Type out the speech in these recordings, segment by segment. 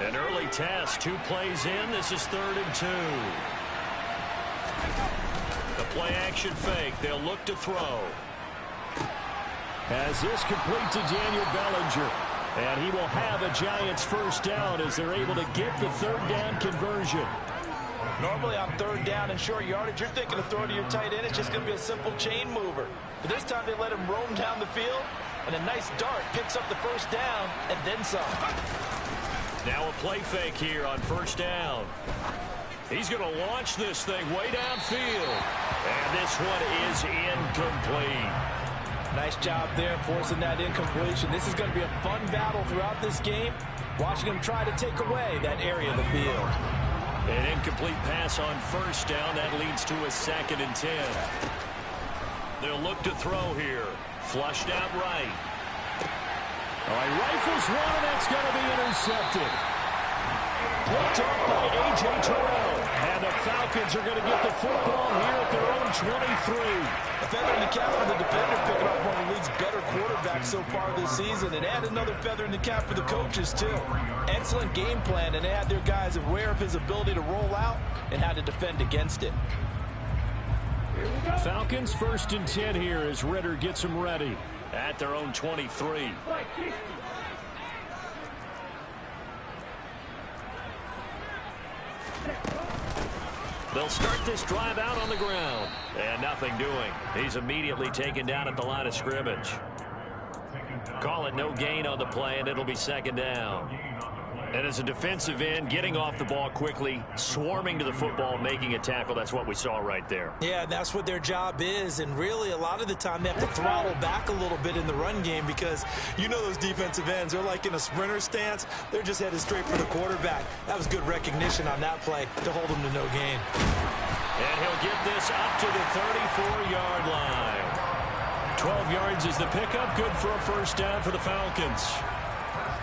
An early test, 2 plays in. This is 3rd and 2. The play action fake. They'll look to throw. As this complete to Daniel Bellinger. And he will have a Giants first down as they're able to get the 3rd down conversion. Normally on 3rd down and short yardage, you're thinking of throwing to your tight end. It's just going to be a simple chain mover. But this time they let him roam down the field. And a nice dart picks up the first down and then some. Now a play fake here on 1st down. He's going to launch this thing way downfield. And this one is incomplete. Nice job there forcing that incompletion. This is going to be a fun battle throughout this game. Watching him try to take away that area of the field. An incomplete pass on 1st down. That leads to a 2nd and 10. They'll look to throw here. Flushed out right. All right, rifles one, and that's going to be intercepted. Picked off by A.J. Terrell. And the Falcons are going to get the football here at their own 23. A feather in the cap for the defender, picking up one of the league's better quarterbacks so far this season. And add another feather in the cap for the coaches, too. Excellent game plan, and they had their guys aware of his ability to roll out and how to defend against it. Falcons 1st and 10 here as Ritter gets them ready at their own 23. They'll start this drive out on the ground. And nothing doing. He's immediately taken down at the line of scrimmage. Call it no gain on the play, and it'll be 2nd down. And as a defensive end, getting off the ball quickly, swarming to the football, making a tackle, that's what we saw right there. Yeah, that's what their job is. And really, a lot of the time, they have to throttle back a little bit in the run game because you know those defensive ends, they're like in a sprinter stance. They're just headed straight for the quarterback. That was good recognition on that play to hold them to no gain. And he'll get this up to the 34-yard line. 12 yards is the pickup. Good for a first down for the Falcons.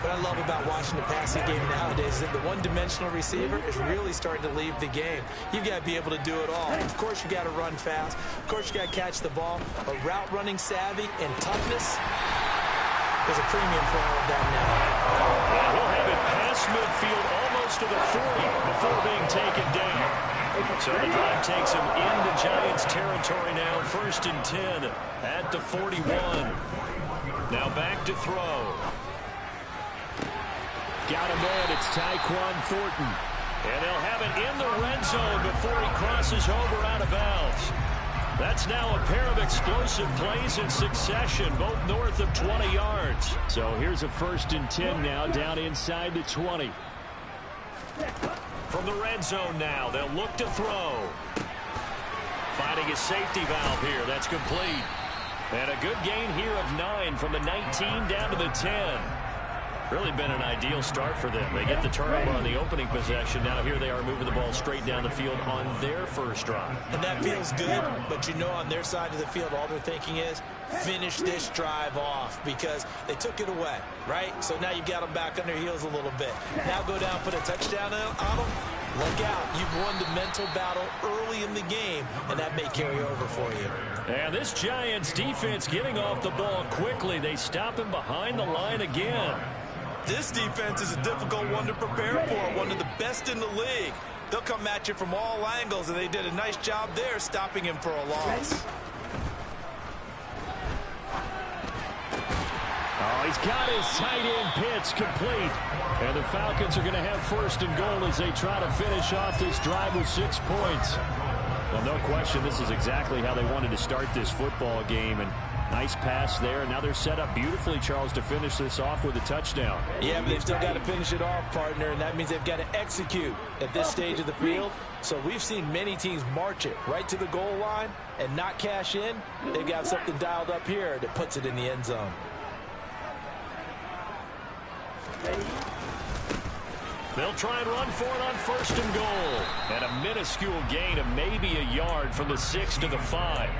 What I love about watching the passing game nowadays is that the one-dimensional receiver is really starting to leave the game. You've got to be able to do it all. Of course, you got to run fast. Of course, you got to catch the ball. But route running savvy and toughness, there's a premium for all of that now. And he'll have it past midfield almost to the 40 before being taken down. So the drive takes him into Giants territory now. 1st and 10 at the 41. Now back to throw. Got a man, it's Tyquan Thornton. And they'll have it in the red zone before he crosses over out of bounds. That's now a pair of explosive plays in succession, both north of 20 yards. So here's a 1st and 10 now, down inside the 20. From the red zone now, they'll look to throw. Finding a safety valve here, that's complete. And a good gain here of 9 from the 19 down to the 10. Really been an ideal start for them. They get the turnover on the opening possession. Now here they are moving the ball straight down the field on their first drive. And that feels good, but you know on their side of the field, all they're thinking is finish this drive off because they took it away, right? So now you got them back on their heels a little bit. Now go down, put a touchdown on them. Look out. You've won the mental battle early in the game, and that may carry over for you. And this Giants defense getting off the ball quickly. They stop him behind the line again. This defense is a difficult one to prepare for, one of the best in the league. They'll come at you from all angles, and they did a nice job there stopping him for a loss. Oh, he's got his tight end pitch complete. And the Falcons are going to have 1st and goal as they try to finish off this drive with 6 points. Well, no question, this is exactly how they wanted to start this football game. And nice pass there. Now they're set up beautifully, Charles, to finish this off with a touchdown. Yeah, but they've still got to finish it off, partner, and that means they've got to execute at this stage of the field. So we've seen many teams march it right to the goal line and not cash in. They've got something dialed up here that puts it in the end zone. They'll try and run for it on 1st and goal. And a minuscule gain of maybe a yard from the 6 to the 5.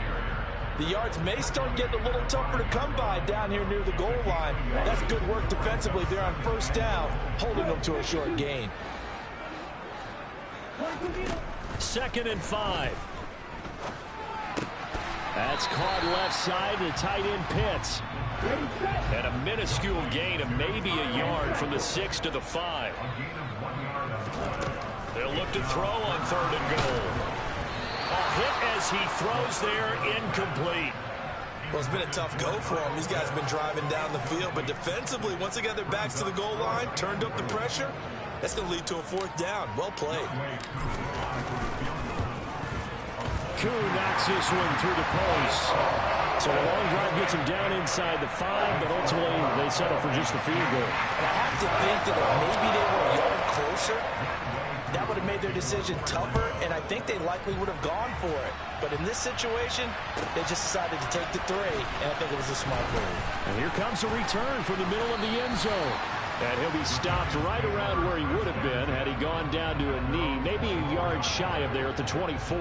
The yards may start getting a little tougher to come by down here near the goal line. That's good work defensively there on 1st down, holding them to a short gain. 2nd and 5. That's caught left side to tight end Pitts. And a minuscule gain of maybe a yard from the 6 to the 5. They'll look to throw on 3rd and goal. A hit as he throws there, incomplete. Well, it's been a tough go for them. These guys have been driving down the field, but defensively, once they got their backs to the goal line, turned up the pressure, that's going to lead to a 4th down. Well played. Koo knocks this one through the post. So a long drive gets him down inside the 5, but ultimately they settle for just the field goal. And I have to think that if maybe they were a yard closer, that would have made their decision tougher, and I think they likely would have gone for it. But in this situation, they just decided to take the 3, and I think it was a smart move. And here comes a return from the middle of the end zone. And he'll be stopped right around where he would have been had he gone down to a knee, maybe a yard shy of there at the 24.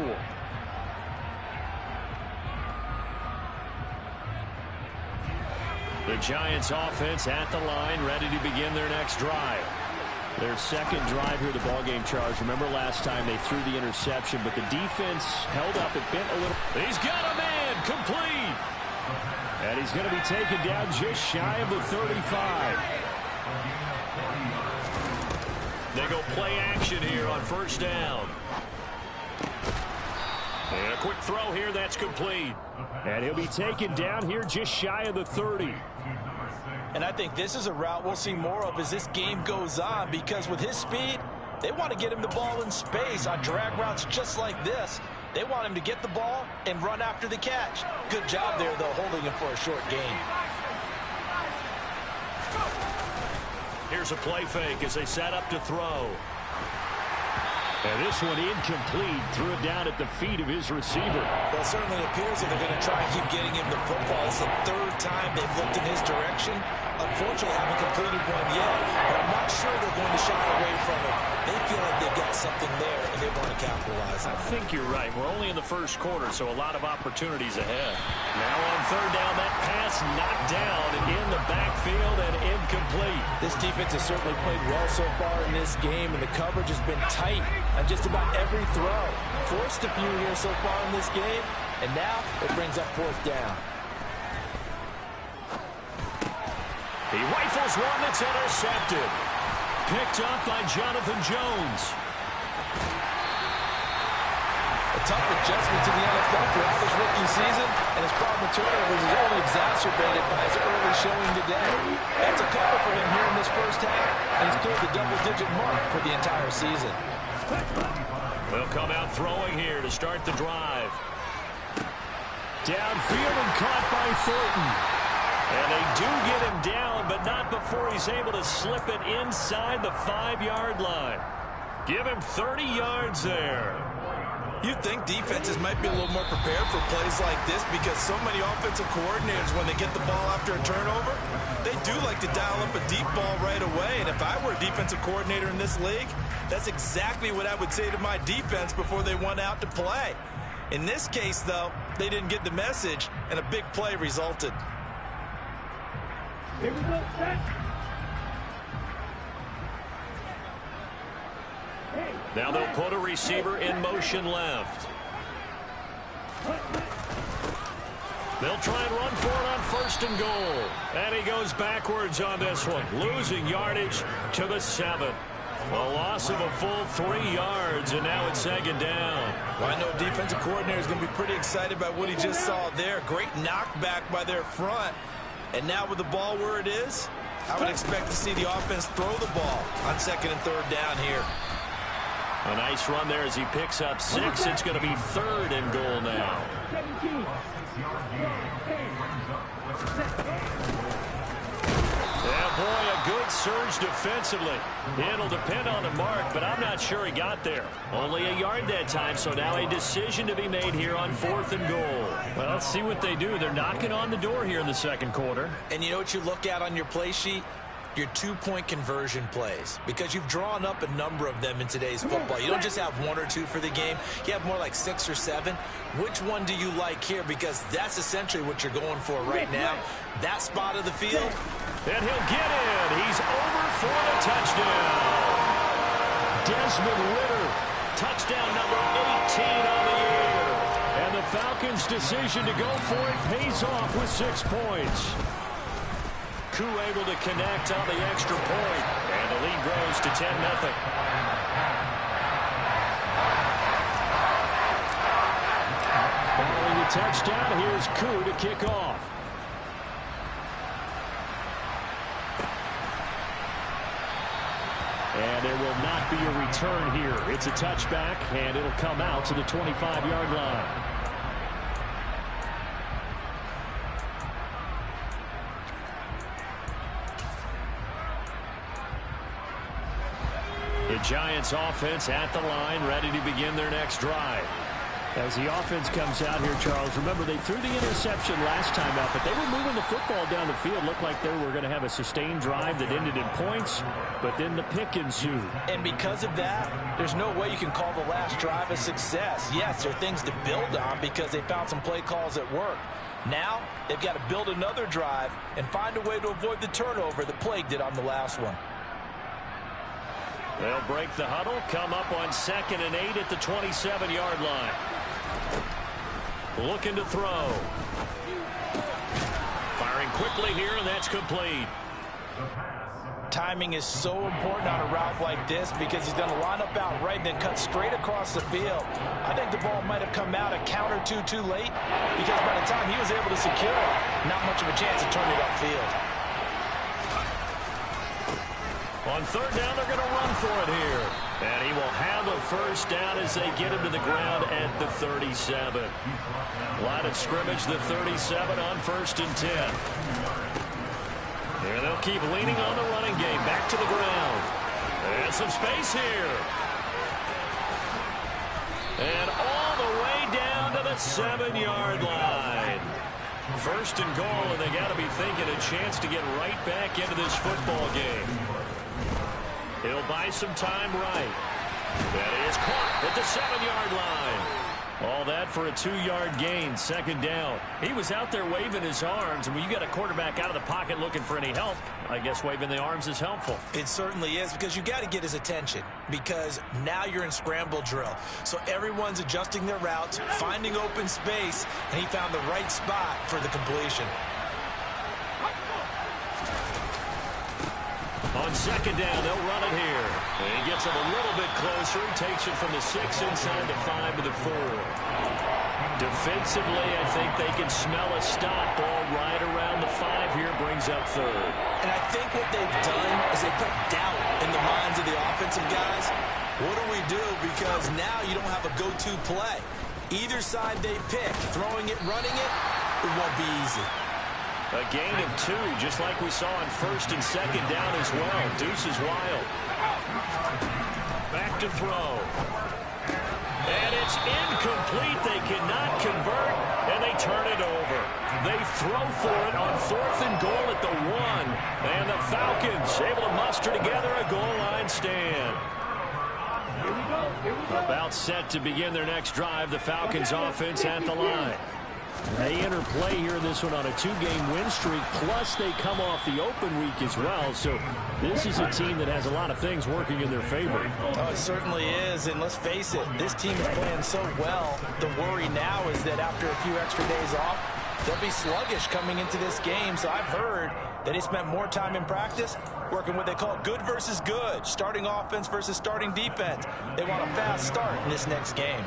The Giants offense at the line, ready to begin their next drive. Their second drive here, the ballgame, Charles. Remember last time they threw the interception, but the defense held up. It bent a little. He's got a man, complete. And he's going to be taken down just shy of the 35. They go play action here on 1st down. And a quick throw here, that's complete. And he'll be taken down here just shy of the 30. And I think this is a route we'll see more of as this game goes on, because with his speed, they want to get him the ball in space on drag routes just like this. They want him to get the ball and run after the catch. Good job there, though, holding him for a short gain. Here's a play fake as they set up to throw. And this one incomplete. Threw it down at the feet of his receiver. Well, it certainly appears that they're going to try and keep getting him the football. It's the 3rd time they've looked in his direction. Unfortunately, haven't completed one yet, but I'm not sure they're going to shy away from it. They feel like they've got something there, and they want to capitalize on it. I think you're right. We're only in the 1st quarter, so a lot of opportunities ahead. Now on 3rd down, that pass knocked down in the backfield and incomplete. This defense has certainly played well so far in this game, and the coverage has been tight on just about every throw. Forced a few here so far in this game, and now it brings up 4th down. He rifles one that's intercepted. Picked up by Jonathan Jones. A tough adjustment to the NFL throughout his rookie season, and his problem with turnovers is only exacerbated by his early showing today. That's a cover for him here in this 1st half, and he's cleared the double-digit mark for the entire season. They'll come out throwing here to start the drive. Downfield and caught by Thornton. And they do get him down, but not before he's able to slip it inside the 5-yard line. Give him 30 yards there. You'd think defenses might be a little more prepared for plays like this, because so many offensive coordinators, when they get the ball after a turnover, they do like to dial up a deep ball right away. And if I were a defensive coordinator in this league, that's exactly what I would say to my defense before they went out to play. In this case, though, they didn't get the message, and a big play resulted. Here we go, set. Now they'll put a receiver in motion left. They'll try and run for it on 1st and goal. And he goes backwards on this one, losing yardage to the 7. A loss of a full 3 yards, and now it's 2nd down. Well, I know defensive coordinator is going to be pretty excited about what he just saw there. Great knockback by their front. And now with the ball where it is, I would expect to see the offense throw the ball on 2nd and 3rd down here. A nice run there as he picks up 6. It's going to be 3rd and goal now. Yeah, boy, a good surge defensively. It'll depend on the mark, but I'm not sure he got there. Only a yard that time, so now a decision to be made here on 4th and goal. Well, let's see what they do. They're knocking on the door here in the 2nd quarter. And you know what you look at on your play sheet? Your 2-point conversion plays, because you've drawn up a number of them in today's football. You don't just have 1 or 2 for the game. You have more like 6 or 7. Which one do you like here? Because that's essentially what you're going for right now. That spot of the field. And he'll get in. He's over for the touchdown. Desmond Ridder, touchdown number 18 on the year. And the Falcons' decision to go for it pays off with 6 points. Koo able to connect on the extra point. And the lead grows to 10-0. Following the touchdown, here's Koo to kick off. And there will not be a return here. It's a touchback, and it'll come out to the 25-yard line. The Giants offense at the line, ready to begin their next drive. As the offense comes out here, Charles, remember they threw the interception last time out, but they were moving the football down the field. Looked like they were going to have a sustained drive that ended in points, but then the pick ensued. And because of that, there's no way you can call the last drive a success. Yes, there are things to build on because they found some play calls that work. Now, they've got to build another drive and find a way to avoid the turnover that plagued it on the last one. They'll break the huddle, come up on 2nd and 8 at the 27-yard line. Looking to throw. Firing quickly here, and that's complete. Timing is so important on a route like this because he's going to line up out right and then cut straight across the field. I think the ball might have come out a count or two too late because by the time he was able to secure it, not much of a chance to turn it upfield. On 3rd down, they're going to run for it here. And he will have a first down as they get him to the ground at the 37. Line of scrimmage, the 37 on 1st and 10. And they'll keep leaning on the running game. Back to the ground. And some space here. And all the way down to the 7-yard line. 1st and goal, and they got to be thinking a chance to get right back into this football game. He'll buy some time right. That is caught at the 7-yard line. All that for a 2-yard gain, 2nd down. He was out there waving his arms, and when you got a quarterback out of the pocket looking for any help, I guess waving the arms is helpful. It certainly is because you got to get his attention because now you're in scramble drill. So everyone's adjusting their routes, finding open space, and he found the right spot for the completion. On 2nd down, they'll run it here. And he gets him a little bit closer. He takes it from the 6 inside the 5 to the 4. Defensively, I think they can smell a stop ball right around the 5 here. Brings up 3rd. And I think what they've done is they put doubt in the minds of the offensive guys. What do we do? Because now you don't have a go-to play. Either side they pick, throwing it, running it, it won't be easy. A gain of 2, just like we saw on 1st and 2nd down as well. Deuce is wild. Back to throw. And it's incomplete. They cannot convert, and they turn it over. They throw for it on 4th and goal at the 1. And the Falcons able to muster together a goal line stand. About set to begin their next drive. The Falcons offense at the line. They enter play here in this one on a 2-game win streak, plus they come off the open week as well. So this is a team that has a lot of things working in their favor. Oh, it certainly is, and let's face it, this team is playing so well. The worry now is that after a few extra days off, they'll be sluggish coming into this game. So I've heard that he spent more time in practice working what they call good versus good, starting offense versus starting defense. They want a fast start in this next game.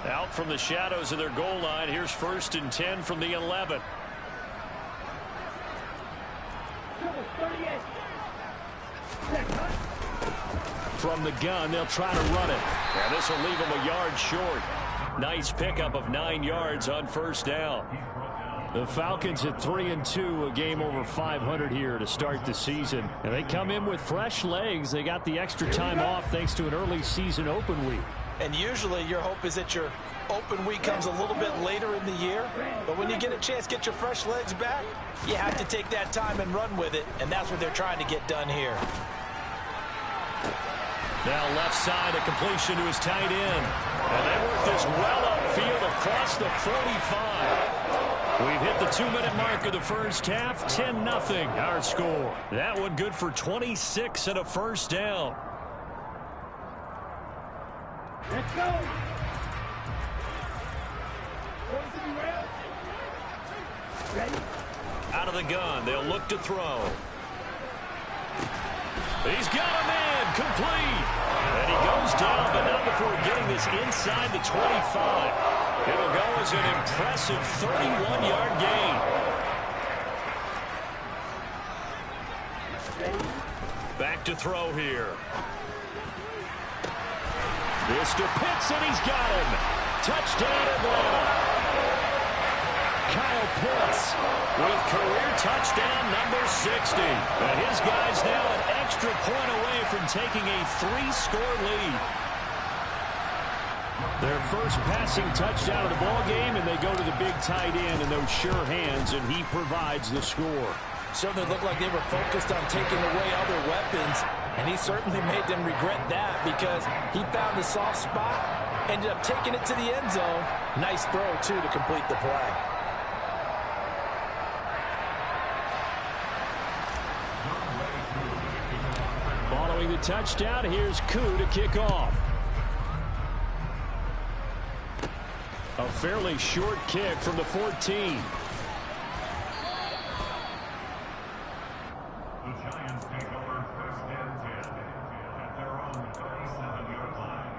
Out from the shadows of their goal line. Here's 1st and 10 from the 11. From the gun, they'll try to run it. And this will leave them a yard short. Nice pickup of 9 yards on 1st down. The Falcons at 3-2, a game over 500 here to start the season. And they come in with fresh legs. They got the extra time off thanks to an early season open week. And usually your hope is that your open week comes a little bit later in the year. But when you get a chance to get your fresh legs back, you have to take that time and run with it. And that's what they're trying to get done here. Now left side, a completion to his tight end. And they work this well upfield across the 45. We've hit the 2-minute mark of the first half. 10-0 our score. That one good for 26 and a first down. Let's go. Ready? Out of the gun, they'll look to throw. He's got him in, complete. And he goes down, but not before getting this inside the 25. It'll go as an impressive 31-yard gain. Back to throw here. This to Pitts, and he's got him. Touchdown, Atlanta. Kyle Pitts with career touchdown number 60. And his guy's now an extra point away from taking a 3-score lead. Their first passing touchdown of the ball game, and they go to the big tight end in those sure hands, and he provides the score. Certainly looked like they were focused on taking away other weapons, and he certainly made them regret that because he found the soft spot, ended up taking it to the end zone. Nice throw, too, to complete the play. Following the touchdown, here's Koo to kick off. A fairly short kick from the 14. The Giants take over first and 10 at their own 37-yard line.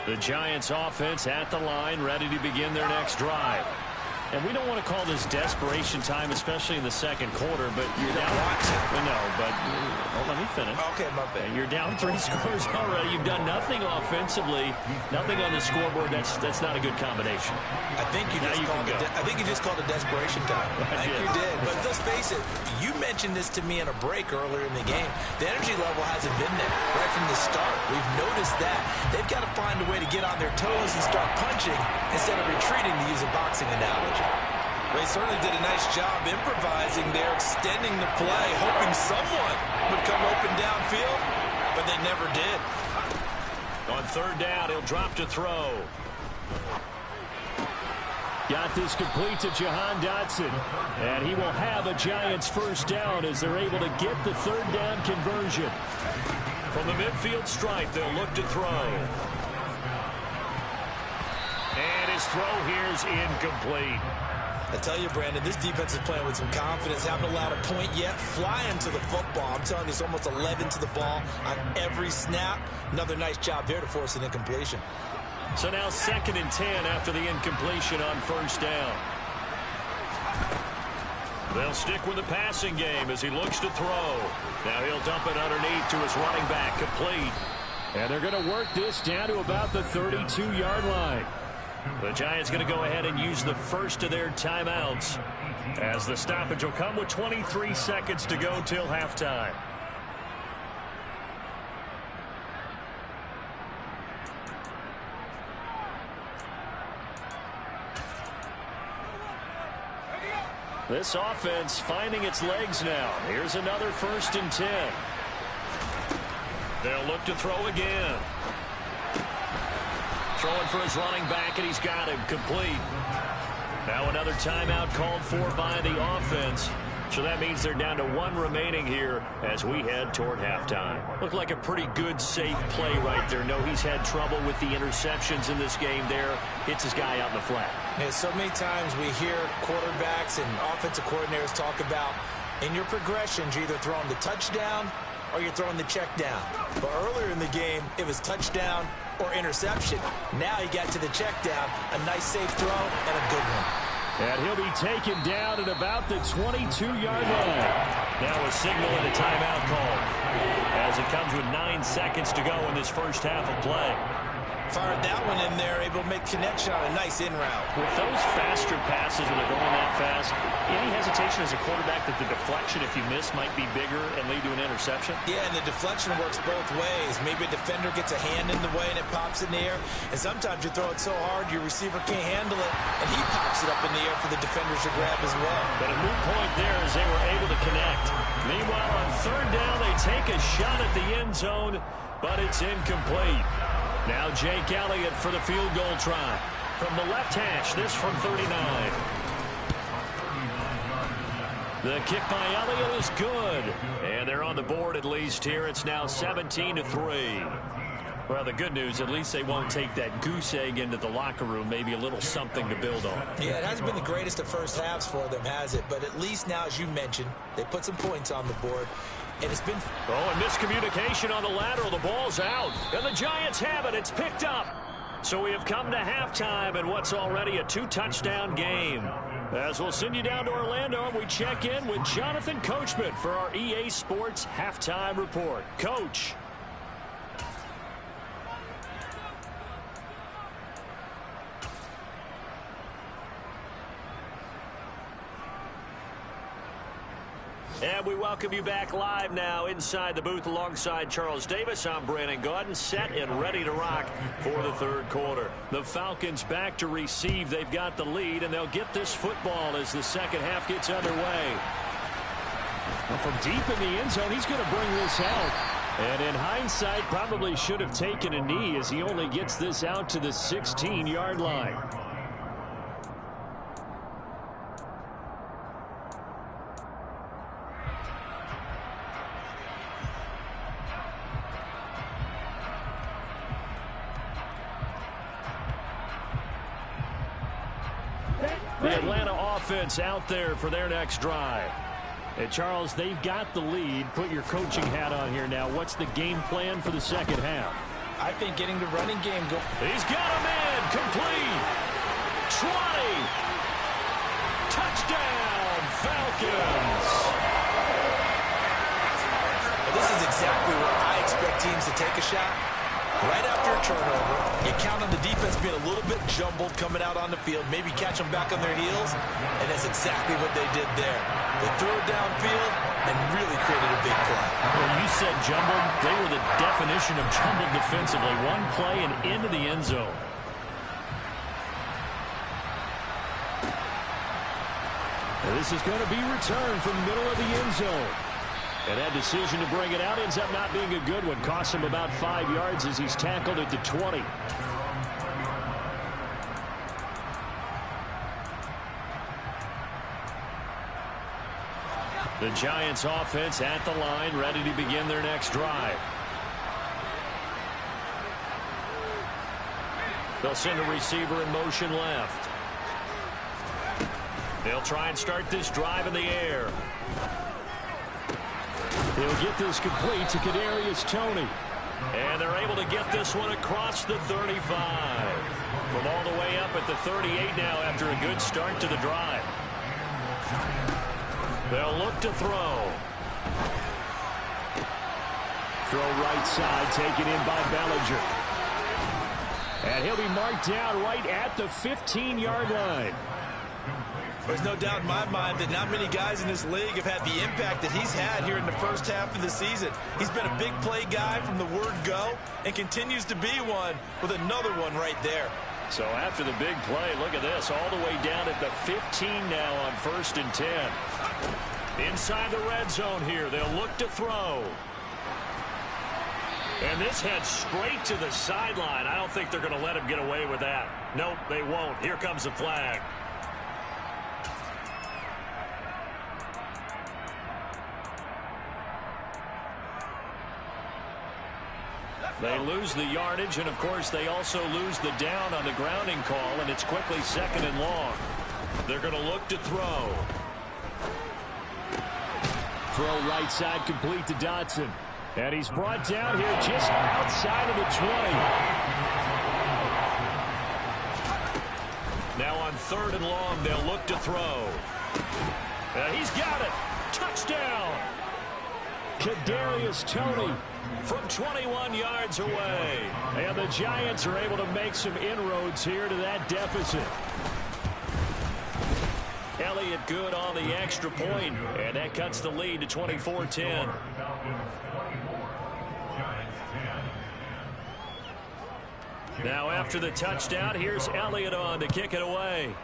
The Giants offense at the line, ready to begin their next drive. And we don't want to call this desperation time, especially in the second quarter, but you're down. No, but let me finish. Okay, my bad. You're down 3 scores already. You've done nothing offensively, nothing on the scoreboard. That's not a good combination. I think you just called it desperation time. I think you did. But let's face it, you mentioned this to me in a break earlier in the game. The energy level hasn't been there right from the start. We've noticed that. They've got to find a way to get on their toes and start punching instead of retreating, to use a boxing analogy. They certainly did a nice job improvising there, extending the play, hoping someone would come open downfield, but they never did. On third down, he'll drop to throw. Got this complete to Jahan Dotson. And he will have a Giants first down as they're able to get the third down conversion. From the midfield stripe, they'll look to throw. And his throw here is incomplete. I tell you, Brandon, this defense is playing with some confidence. Haven't allowed a point yet. Flying to the football. I'm telling you, it's almost 11 to the ball on every snap. Another nice job there to force an incompletion. So now 2nd and 10 after the incompletion on first down. They'll stick with the passing game as he looks to throw. Now he'll dump it underneath to his running back, complete. And they're going to work this down to about the 32-yard line. The Giants going to go ahead and use the first of their timeouts as the stoppage will come with 23 seconds to go till halftime. This offense finding its legs now. Here's another 1st and 10. They'll look to throw again. Throwing for his running back, and he's got him complete. Now another timeout called for by the offense. So that means they're down to 1 remaining here as we head toward halftime. Looked like a pretty good, safe play right there. No, he's had trouble with the interceptions in this game there. Hits his guy out in the flat. Yeah, so many times we hear quarterbacks and offensive coordinators talk about in your progressions, you're either throwing the touchdown or you're throwing the check down. But earlier in the game, it was touchdown or interception. Now he got to the check down, a nice safe throw and a good one. And he'll be taken down at about the 22-yard line. Now a signal and a timeout call as it comes with 9 seconds to go in this first half of play. Fired that one in there, able to make connection on a nice in route. With those faster passes when they're going that fast, any hesitation as a quarterback that the deflection, if you miss, might be bigger and lead to an interception? Yeah, and the deflection works both ways. Maybe a defender gets a hand in the way and it pops in the air. And sometimes you throw it so hard your receiver can't handle it, and he pops it up in the air for the defenders to grab as well. But a moot point there as they were able to connect. Meanwhile, on third down, they take a shot at the end zone, but it's incomplete. Now Jake Elliott for the field goal try. From the left hash, this from 39. The kick by Elliott is good. And they're on the board at least here. It's now 17-3. Well, the good news, at least they won't take that goose egg into the locker room. Maybe a little something to build on. Yeah, it hasn't been the greatest of first halves for them, has it? But at least now, as you mentioned, they put some points on the board. And it's been... Oh, and miscommunication on the lateral. The ball's out. And the Giants have it. It's picked up. So we have come to halftime in what's already a 2-touchdown game. As we'll send you down to Orlando, we check in with Jonathan Coachman for our EA Sports Halftime Report. Coach. And we welcome you back live now inside the booth alongside Charles Davis. I'm Brandon Gaudin, set and ready to rock for the third quarter. The Falcons back to receive. They've got the lead, and they'll get this football as the second half gets underway. Well, from deep in the end zone, he's going to bring this out. And in hindsight, probably should have taken a knee as he only gets this out to the 16-yard line. The Atlanta offense out there for their next drive. And Charles, they've got the lead. Put your coaching hat on here now. What's the game plan for the second half? I think getting the running game going. He's got him in. Complete. 20. Touchdown, Falcons. This is exactly where I expect teams to take a shot. Right after a turnover, you count on the defense being a little bit jumbled coming out on the field, maybe catch them back on their heels, and that's exactly what they did there. They threw it downfield and really created a big play. Well, you said jumbled. They were the definition of jumbled defensively. One play and into the end zone. And this is going to be returned from the middle of the end zone. And that decision to bring it out ends up not being a good one. Costs him about 5 yards as he's tackled at the 20. The Giants offense at the line, ready to begin their next drive. They'll send a receiver in motion left. They'll try and start this drive in the air. He'll get this complete to Kadarius Toney. And they're able to get this one across the 35. From all the way up at the 38 now after a good start to the drive. They'll look to throw. Throw right side, taken in by Bellinger. And he'll be marked down right at the 15-yard line. There's no doubt in my mind that not many guys in this league have had the impact that he's had here in the first half of the season. He's been a big play guy from the word go and continues to be one with another one right there. So after the big play, look at this, all the way down at the 15 now on 1st and 10. Inside the red zone here, they'll look to throw. And this heads straight to the sideline. I don't think they're going to let him get away with that. Nope, they won't. Here comes the flag. They lose the yardage, and of course they also lose the down on the grounding call, and it's quickly 2nd and long. They're going to look to throw. Throw right side complete to Dotson. And he's brought down here just outside of the 20. Now on 3rd and long, they'll look to throw. He's got it. Touchdown. Kadarius Toney from 21 yards away. And the Giants are able to make some inroads here to that deficit. Elliott good on the extra point, and that cuts the lead to 24-10. Now after the touchdown, here's Elliott on to kick it away.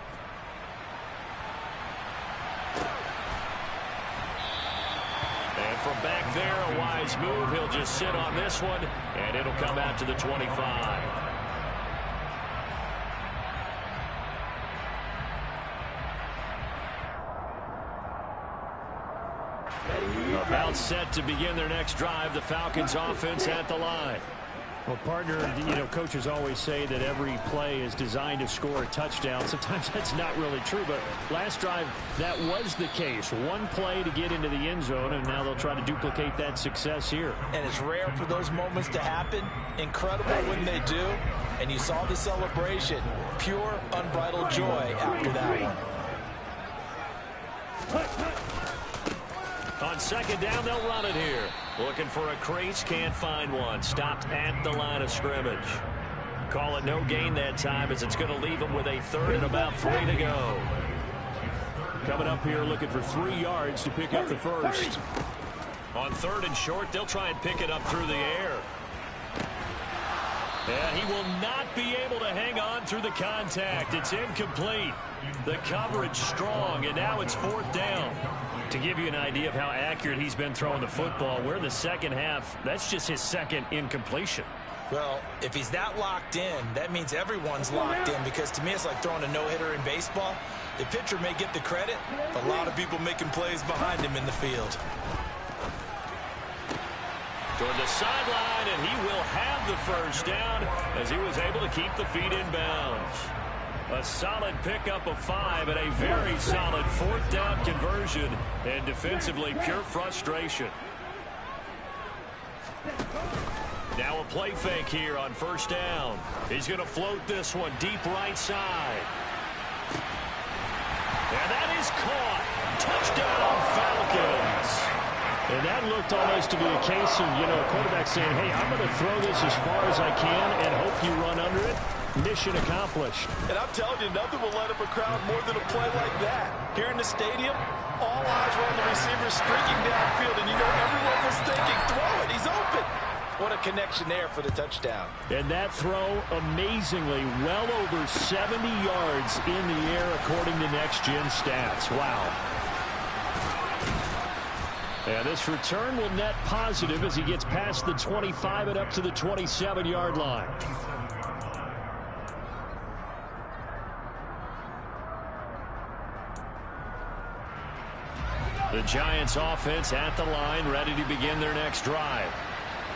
And from back there, a wise move. He'll just sit on this one, and it'll come out to the 25. Now set to begin their next drive. The Falcons offense at the line. Well, partner, coaches always say that every play is designed to score a touchdown. Sometimes that's not really true, but last drive, that was the case. One play to get into the end zone, and now they'll try to duplicate that success here. And it's rare for those moments to happen. Incredible when they do. And you saw the celebration. Pure, unbridled joy after that one. On second down, they'll run it here. Looking for a crease, can't find one. Stopped at the line of scrimmage. Call it no gain that time as it's going to leave them with a 3rd and about 3 to go. Coming up here looking for 3 yards to pick up the first. On 3rd and short, they'll try and pick it up through the air. And he will not be able to hang on through the contact. It's incomplete. The coverage strong, and now it's 4th down. To give you an idea of how accurate he's been throwing the football, we're in the second half. That's just his 2nd incompletion. Well, if he's that locked in, that means everyone's locked in, because to me it's like throwing a no-hitter in baseball. The pitcher may get the credit, but a lot of people making plays behind him in the field. Toward the sideline, and he will have the first down as he was able to keep the feet in bounds. A solid pickup of 5 and a very solid 4th down conversion, and defensively pure frustration. Now a play fake here on 1st down. He's going to float this one deep right side. And that is caught. Touchdown, Falcons. And that looked almost to be a case of, a quarterback saying, hey, I'm going to throw this as far as I can and hope you run under it. Mission accomplished. And I'm telling you, nothing will light up a crowd more than a play like that. Here in the stadium, all eyes were on the receiver streaking downfield, and everyone was thinking, throw it, he's open. What a connection there for the touchdown. And that throw, amazingly, well over 70 yards in the air according to Next Gen Stats. Wow. And this return will net positive as he gets past the 25 and up to the 27-yard line. The Giants offense at the line, ready to begin their next drive.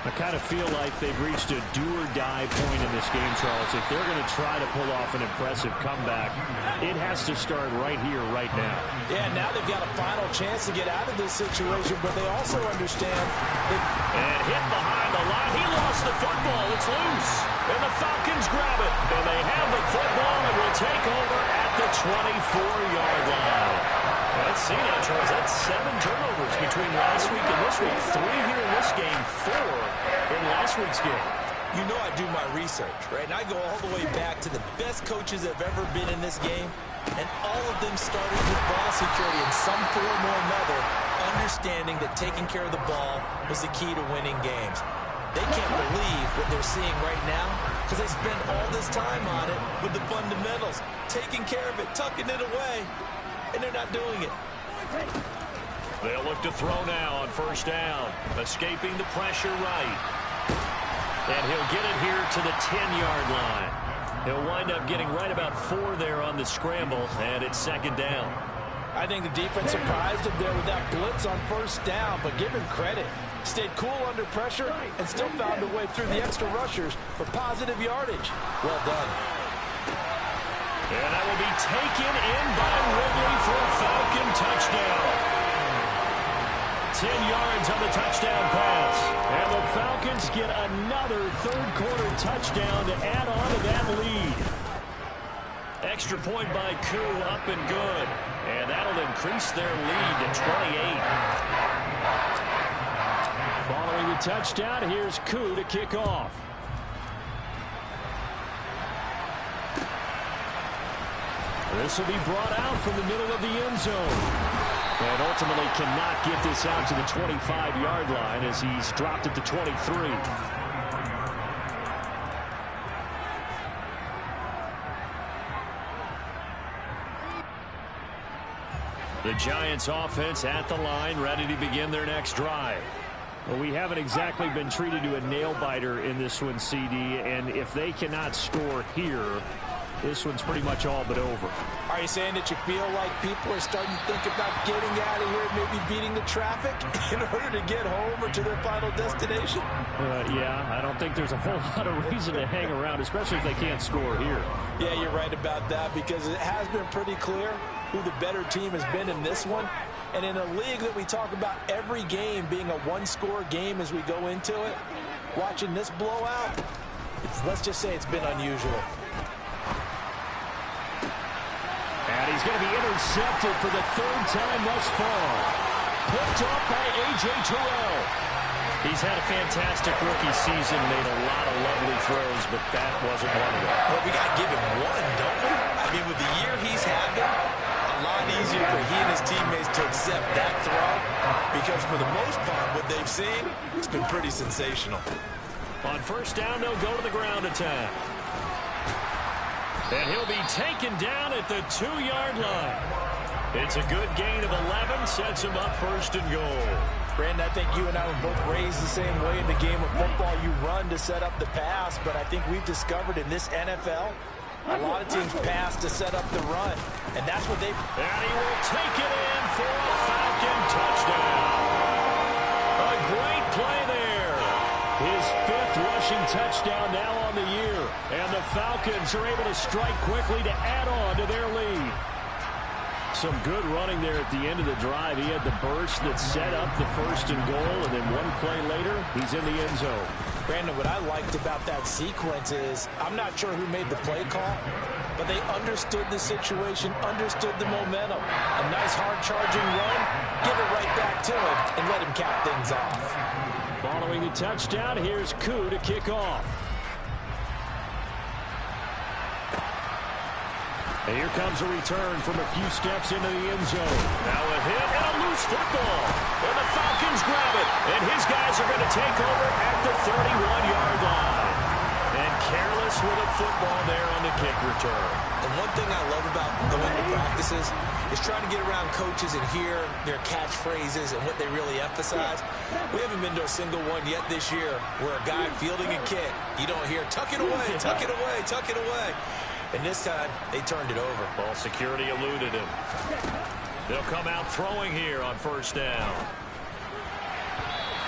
I kind of feel like they've reached a do-or-die point in this game, Charles. If they're going to try to pull off an impressive comeback, it has to start right here, right now. Yeah, now they've got a final chance to get out of this situation, but they also understand that... And hit behind the line. He lost the football. It's loose. And the Falcons grab it. And they have the football and will take over at the 24-yard line. Let's see now, Charles. That's 7 turnovers between last week and this week. 3 here in this game, 4 in last week's game. You know I do my research, right? And I go all the way back to the best coaches that have ever been in this game. And all of them started with ball security in some form or another, understanding that taking care of the ball was the key to winning games. They can't believe what they're seeing right now because they spend all this time on it with the fundamentals, taking care of it, tucking it away. And they're not doing it. They'll look to throw now on 1st down. Escaping the pressure right. And he'll get it here to the 10-yard line. He'll wind up getting right about 4 there on the scramble, and it's 2nd down. I think the defense surprised him there with that blitz on 1st down, but give him credit. Stayed cool under pressure and still found a way through the extra rushers for positive yardage. Well done. And that will be taken in by Ridley for a Falcon touchdown. 10 yards on the touchdown pass. And the Falcons get another 3rd-quarter touchdown to add on to that lead. Extra point by Koo, up and good. And that'll increase their lead to 28. Following the touchdown, here's Koo to kick off. This will be brought out from the middle of the end zone. And ultimately cannot get this out to the 25-yard line as he's dropped at the 23. The Giants offense at the line, ready to begin their next drive. Well, we haven't exactly been treated to a nail-biter in this one, CD, and if they cannot score here, this one's pretty much all but over. Are you saying that you feel like people are starting to think about getting out of here, maybe beating the traffic in order to get home or to their final destination? Yeah, I don't think there's a whole lot of reason to hang around, especially if they can't score here. Yeah, you're right about that, because it has been pretty clear who the better team has been in this one. And in a league that we talk about every game being a one-score game as we go into it, watching this blowout, let's just say it's been unusual. And he's going to be intercepted for the third time thus far. Picked up by A.J. Terrell. He's had a fantastic rookie season, made a lot of lovely throws, but that wasn't one of them. Well, we got to give him one, don't we? I mean, with the year he's having, a lot easier for he and his teammates to accept that throw, because for the most part, what they've seen, it's been pretty sensational. On first down, they'll go to the ground attack. And he'll be taken down at the 2-yard line. It's a good gain of 11, sets him up first and goal. Brandon, I think you and I were both raised the same way in the game of football. You run to set up the pass, but I think we've discovered in this NFL, a lot of teams pass to set up the run, and that's what they've... And he will take it in for a Falcon touchdown. A great play there. His 5th rushing touchdown now on the year, and the Falcons are able to strike quickly to add on to their lead. Some good running there at the end of the drive. He had the burst that set up the first and goal, and then one play later, he's in the end zone. Brandon, what I liked about that sequence is, I'm not sure who made the play call, but they understood the situation, understood the momentum. A nice hard-charging run, give it right back to him, and let him cap things off. Following the touchdown, here's Koo to kick off. And here comes a return from a few steps into the end zone. Now a hit and a loose football. And the Falcons grab it. And his guys are going to take over at the 31-yard line. And careless with a football there on the kick return. And one thing I love about going to practices is trying to get around coaches and hear their catchphrases and what they really emphasize. We haven't been to a single one yet this year where a guy fielding a kick, you don't hear, tuck it away, tuck it away, tuck it away. And this time, they turned it over. Ball security eluded him. They'll come out throwing here on first down.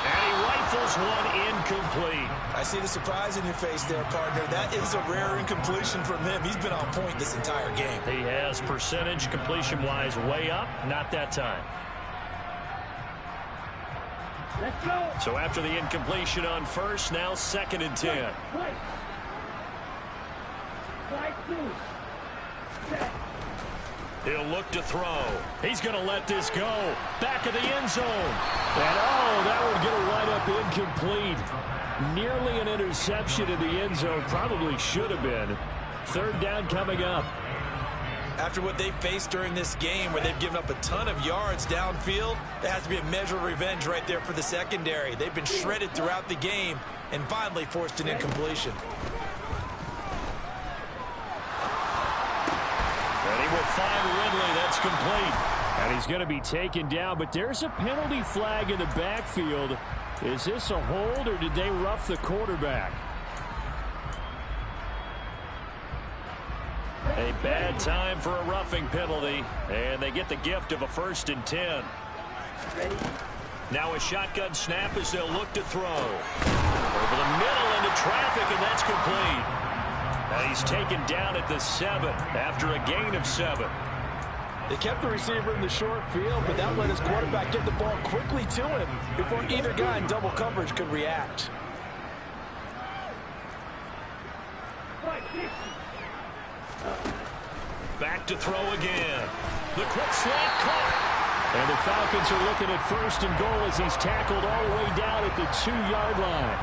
And he rifles one incomplete. I see the surprise in your face there, partner. That is a rare incompletion from him. He's been on point this entire game. He has percentage completion-wise way up. Not that time. Let's go. So after the incompletion on first, now 2nd and 10. He'll look to throw. He's going to let this go. Back of the end zone. And that would get a right up incomplete. Nearly an interception in the end zone. Probably should have been. 3rd down coming up. After what they faced during this game where they've given up a ton of yards downfield, there has to be a measure of revenge right there for the secondary. They've been shredded throughout the game and finally forced an incompletion. Will find Ridley. That's complete. And he's going to be taken down, but there's a penalty flag in the backfield. Is this a hold, or did they rough the quarterback? A bad time for a roughing penalty, and they get the gift of a 1st and 10. Now a shotgun snap as they'll look to throw. Over the middle into traffic, and that's complete. And he's taken down at the 7 after a gain of 7. They kept the receiver in the short field, but that let his quarterback get the ball quickly to him before either guy in double coverage could react. Back to throw again. The quick slant caught. And the Falcons are looking at 1st and goal as he's tackled all the way down at the 2-yard line.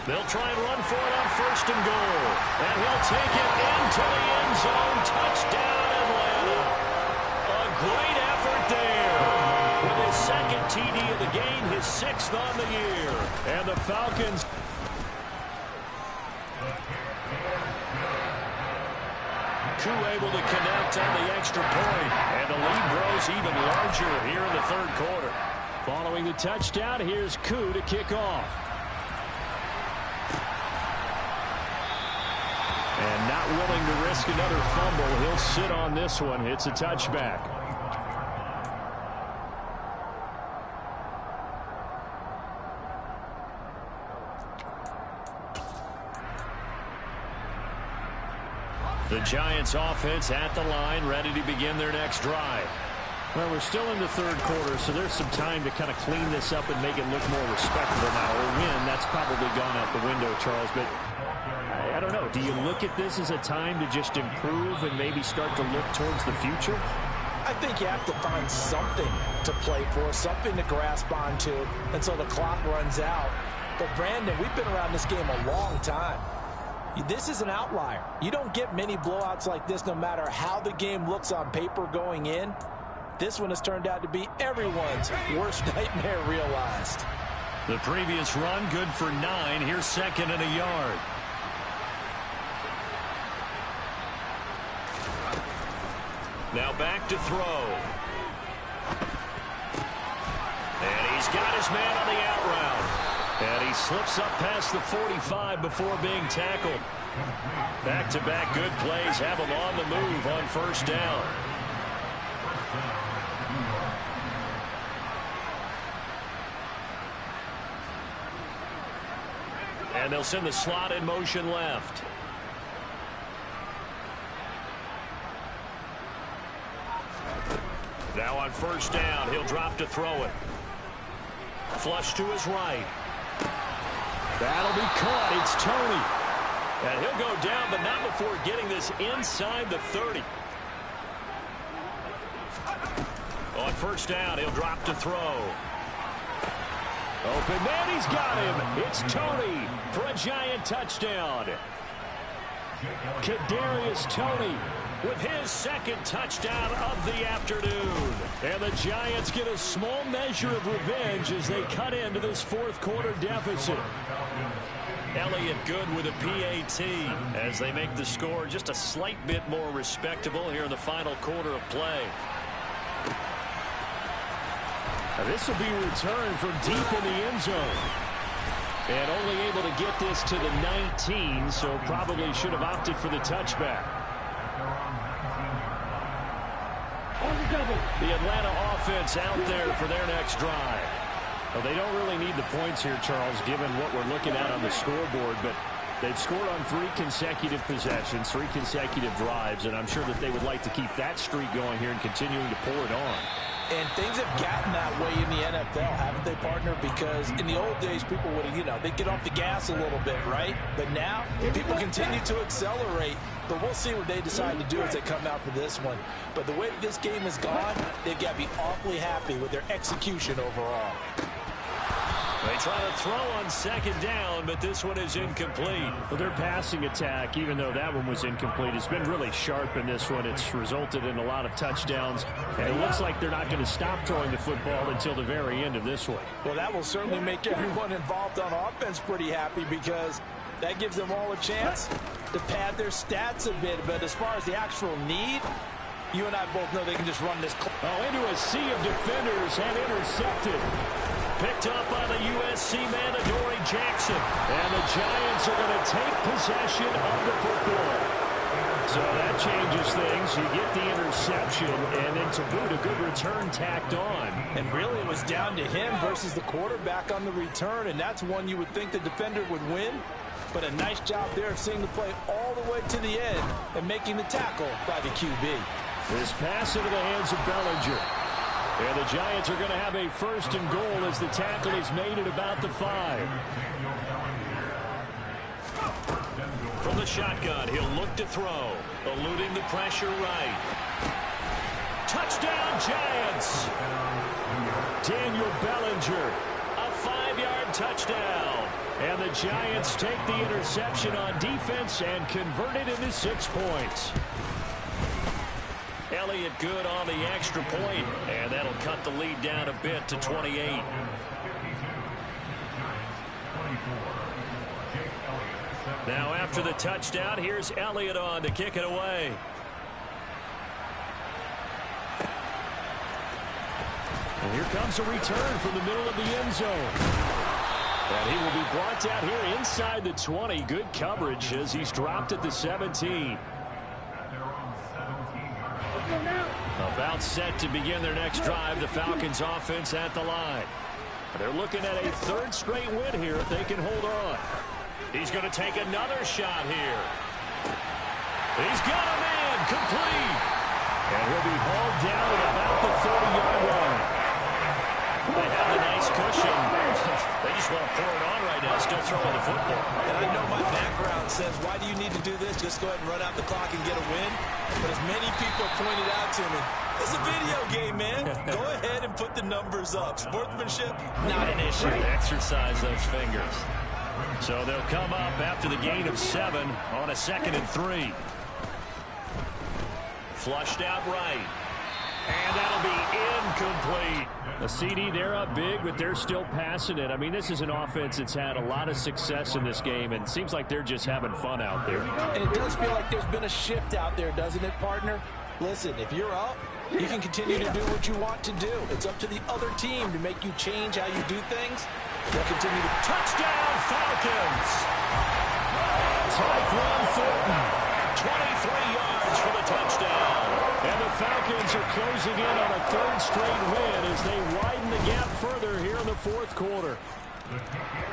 They'll try and run for it on 1st and goal. And he'll take it into the end zone. Touchdown, Atlanta. A great effort there. With his 2nd TD of the game, his 6th on the year. And the Falcons... Koo able to connect on the extra point. And the lead grows even larger here in the 3rd quarter. Following the touchdown, here's Koo to kick off. And not willing to risk another fumble. He'll sit on this one. It's a touchback. The Giants offense at the line, ready to begin their next drive. Well, we're still in the third quarter, so there's some time to kind of clean this up and make it look more respectable now. Or win, that's probably gone out the window, Charles. But I don't know. Do you look at this as a time to just improve and maybe start to look towards the future? I think you have to find something to play for, something to grasp onto until the clock runs out. But, Brandon, we've been around this game a long time. This is an outlier. You don't get many blowouts like this no matter how the game looks on paper going in. This one has turned out to be everyone's worst nightmare realized. The previous run good for 9. Here's second and a yard. Now back to throw. And he's got his man on the out route. And he slips up past the 45 before being tackled. Back-to-back good plays have him on the move on first down. And they'll send the slot in motion left. Now on first down, he'll drop to throw it. Flush to his right. That'll be caught. It's Toney. And he'll go down, but not before getting this inside the 30. On first down, he'll drop to throw. Open man, he's got him. It's Toney for a Giant touchdown. Kadarius Toney with his second touchdown of the afternoon. And the Giants get a small measure of revenge as they cut into this fourth quarter deficit. Elliott good with a PAT as they make the score just a slight bit more respectable here in the final quarter of play. Now this will be returned from deep in the end zone. And only able to get this to the 19, so probably should have opted for the touchback. The Atlanta offense out there for their next drive. Well, they don't really need the points here, Charles, given what we're looking at on the scoreboard, but they've scored on 3 consecutive possessions, 3 consecutive drives, and I'm sure that they would like to keep that streak going here and continuing to pour it on. And things have gotten that way in the NFL, haven't they, partner? Because in the old days, people would, they'd get off the gas a little bit, right? But now, people continue to accelerate. But we'll see what they decide to do as they come out for this one. But the way this game has gone, they've got to be awfully happy with their execution overall. They try to throw on second down, but this one is incomplete. Well, their passing attack, even though that one was incomplete, has been really sharp in this one. It's resulted in a lot of touchdowns, and it looks like they're not going to stop throwing the football until the very end of this one. Well, that will certainly make everyone involved on offense pretty happy because that gives them all a chance to pad their stats a bit. But as far as the actual need, you and I both know they can just run this. Oh, into a sea of defenders and intercepted. Picked up by the USC man, Adoree Jackson. And the Giants are going to take possession of the football. So that changes things. You get the interception, and then to boot, a good return tacked on. And really, it was down to him versus the quarterback on the return, and that's one you would think the defender would win. But a nice job there of seeing the play all the way to the end and making the tackle by the QB. This pass into the hands of Bellinger. And the Giants are going to have a first and goal as the tackle is made at about the 5. From the shotgun, he'll look to throw. Eluding the pressure right. Touchdown, Giants! Daniel Bellinger, a 5-yard touchdown. And the Giants take the interception on defense and convert it into 6 points. Elliott good on the extra point, and that'll cut the lead down a bit to 28. Now after the touchdown, here's Elliott on to kick it away. And here comes a return from the middle of the end zone. And he will be brought down here inside the 20. Good coverage as he's dropped at the 17. About set to begin their next drive. The Falcons offense at the line. They're looking at a third straight win here if they can hold on. He's going to take another shot here. He's got a man complete. And he'll be hauled down at about the 30-yard line. They have a nice cushion. They just want to pour it on right now, still throwing the football. And I know my background says, why do you need to do this? Just go ahead and run out the clock and get a win. But as many people pointed out to me, it's a video game, man. Go ahead and put the numbers up. Sportsmanship, not an issue. Exercise those fingers. So they'll come up after the gain of 7 on a 2nd and 3. Flushed out right. And that'll be incomplete. A CD, they're up big, but they're still passing it. I mean, this is an offense that's had a lot of success in this game, and it seems like they're just having fun out there. And it does feel like there's been a shift out there, doesn't it, partner? Listen, if you're up, you can continue to do what you want to do. It's up to the other team to make you change how you do things. They'll continue to... Touchdown, Falcons! Tyquan Thornton, 23 yards for the touchdown. And the Falcons are closing in on a third straight win as they widen the gap further here in the fourth quarter.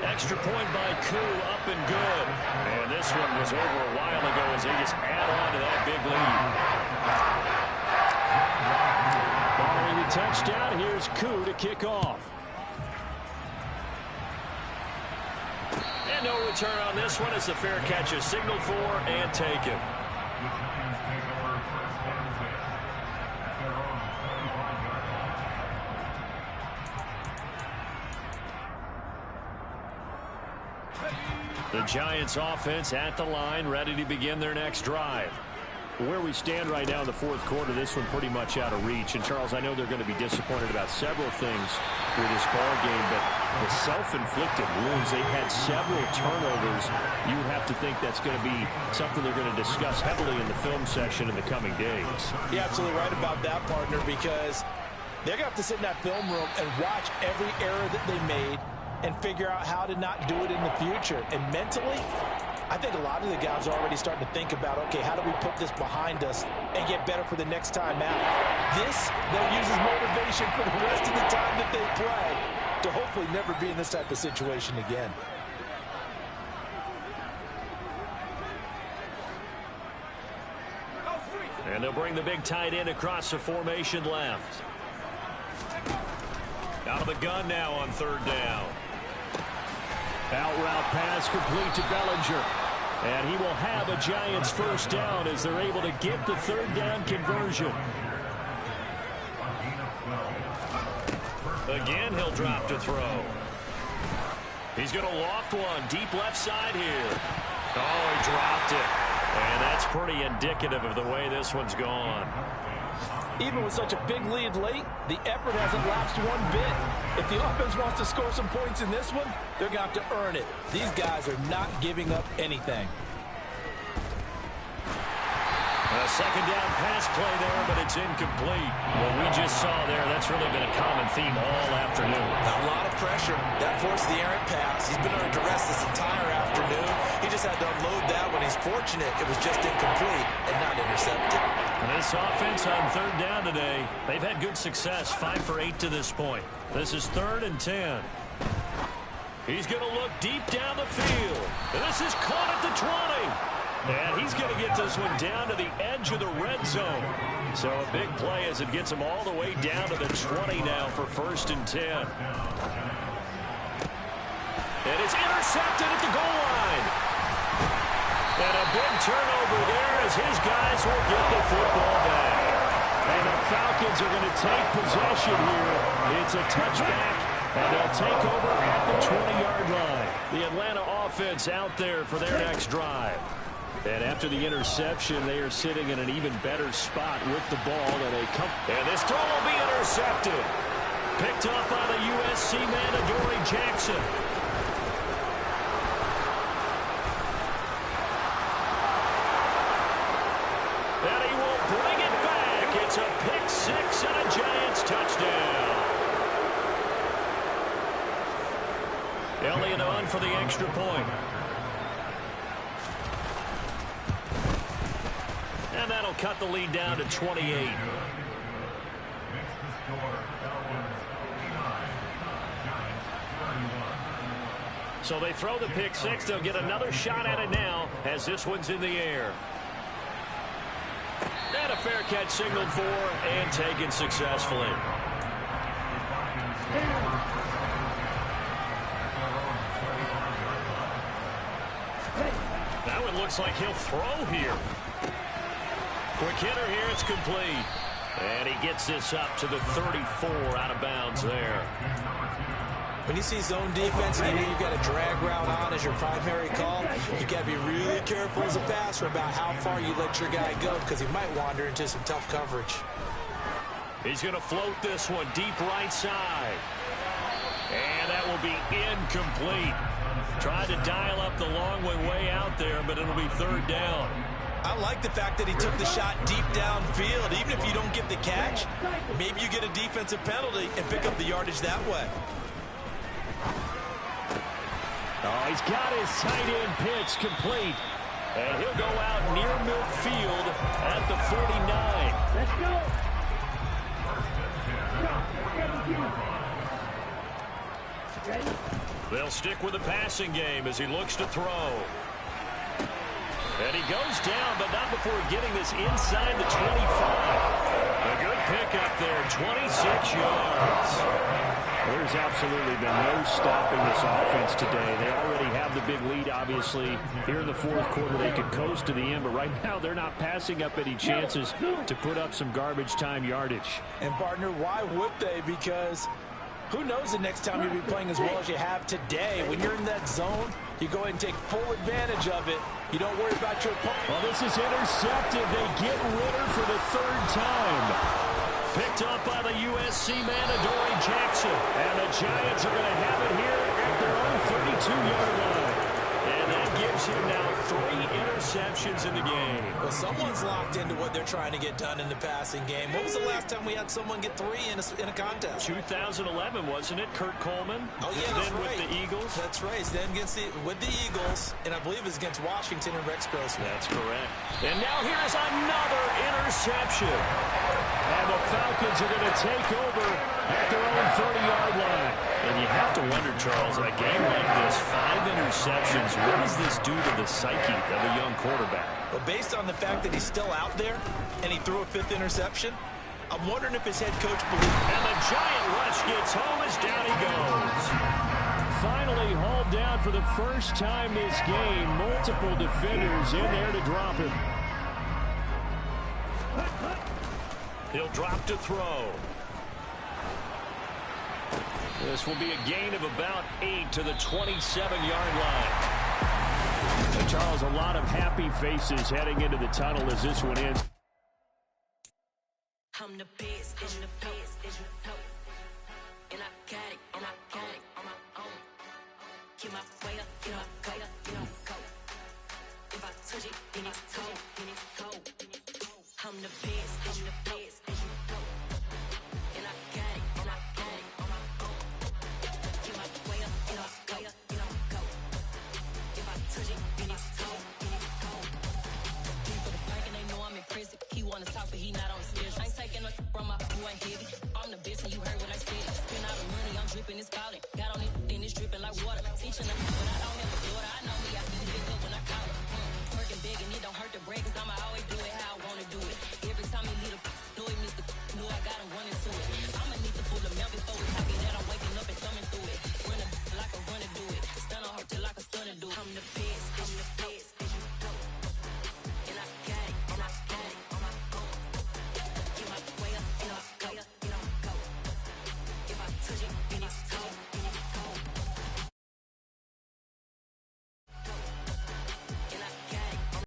Extra point by Koo, up and good. And this one was over a while ago as they just add on to that big lead. Following the touchdown, here's Koo to kick off. And no return on this one. It's a fair catch, a signal for and taken. The Giants offense at the line, ready to begin their next drive. Where we stand right now in the fourth quarter, this one pretty much out of reach. And, Charles, I know they're going to be disappointed about several things with this ball game, but the self-inflicted wounds, they've had several turnovers. You would have to think that's going to be something they're going to discuss heavily in the film session in the coming days. You're absolutely right about that, partner, because they're going to have to sit in that film room and watch every error that they made and figure out how to not do it in the future. And mentally, I think a lot of the guys are already starting to think about, okay, how do we put this behind us and get better for the next time out? This, they'll use as motivation for the rest of the time that they play to hopefully never be in this type of situation again. And they'll bring the big tight end across the formation left. Out of the gun now on third down. Out route pass complete to Bellinger. And he will have a Giants first down as they're able to get the third down conversion. Again, he'll drop to throw. He's going to loft one deep left side here. Oh, he dropped it. And that's pretty indicative of the way this one's gone. Even with such a big lead late, the effort hasn't lapsed one bit. If the offense wants to score some points in this one, they're going to have to earn it. These guys are not giving up anything. A second down pass play there, but it's incomplete. What we just saw there, that's really been a common theme all afternoon. A lot of pressure. That forced the errant pass. He's been under duress this entire afternoon. He just had to unload that when he's fortunate. It was just incomplete and not intercepted. And this offense on third down today, they've had good success, 5 for 8 to this point. This is 3rd and 10. He's going to look deep down the field. And this is caught at the 20. And he's going to get this one down to the edge of the red zone. So a big play as it gets him all the way down to the 20 now for 1st and 10. And it's intercepted at the goal line. And a big turnover there as his guys will get the football back. And the Falcons are going to take possession here. It's a touchback, and they'll take over at the 20-yard line. The Atlanta offense out there for their next drive. And after the interception, they are sitting in an even better spot with the ball. And this throw will be intercepted. Picked up by the USC man, Adoree Jackson. And he will bring it back. It's a pick six and a Giants touchdown. Elliott on for the extra point. And that'll cut the lead down to 28. So they throw the pick six. They'll get another shot at it now as this one's in the air. And a fair catch signaled for and taken successfully. That one looks like he'll throw here. Quick hitter here. It's complete. And he gets this up to the 34 out of bounds there. When you see zone defense and you know you've got a drag route on as your primary call, you've got to be really careful as a passer about how far you let your guy go because he might wander into some tough coverage. He's going to float this one deep right side. And that will be incomplete. Tried to dial up the long way out there, but it'll be third down. I like the fact that he took the shot deep downfield. Even if you don't get the catch, maybe you get a defensive penalty and pick up the yardage that way. Oh, he's got his tight end pitch complete. And he'll go out near midfield at the 49. Let's go. They'll stick with the passing game as he looks to throw. And he goes down, but not before getting this inside the 25. A good pickup there, 26 yards. There's absolutely been no stopping this offense today. They already have the big lead, obviously. Here in the fourth quarter, they could coast to the end, but right now they're not passing up any chances to put up some garbage time yardage. And, partner, why would they? Because who knows the next time you'll be playing as well as you have today. When you're in that zone, you go ahead and take full advantage of it. You don't worry about your opponent. Well, this is intercepted. They get Ritter for the third time. Picked up by the USC man, Adoree Jackson. And the Giants are going to have it here at their own 32-yard line. And that gives him now 3 interceptions in the game. Well, someone's locked into what they're trying to get done in the passing game. What was the last time we had someone get 3 in a contest? 2011, wasn't it? Kurt Coleman. Oh, yeah, that's then right. With the Eagles. That's right. Then with the Eagles, and I believe it's against Washington and Rex Grossman. That's correct. And now here's another interception. And the Falcons are going to take over at their own 30-yard line. And you have to wonder, Charles, in a game like this, 5 interceptions, what does this do to the psyche of a young quarterback? Well, based on the fact that he's still out there and he threw a 5th interception, I'm wondering if his head coach believes. And the giant rush gets home as down he goes. Finally hauled down for the first time this game. Multiple defenders in there to drop him. He'll drop to throw. This will be a gain of about 8 to the 27-yard line. And Charles, a lot of happy faces heading into the tunnel as this one ends. I'm the best, I'm the best, and I got it, and I got it on my own. Get my way up, get my way up, get my go. If I touch it, then it's cold, then it's cold. I'm the best.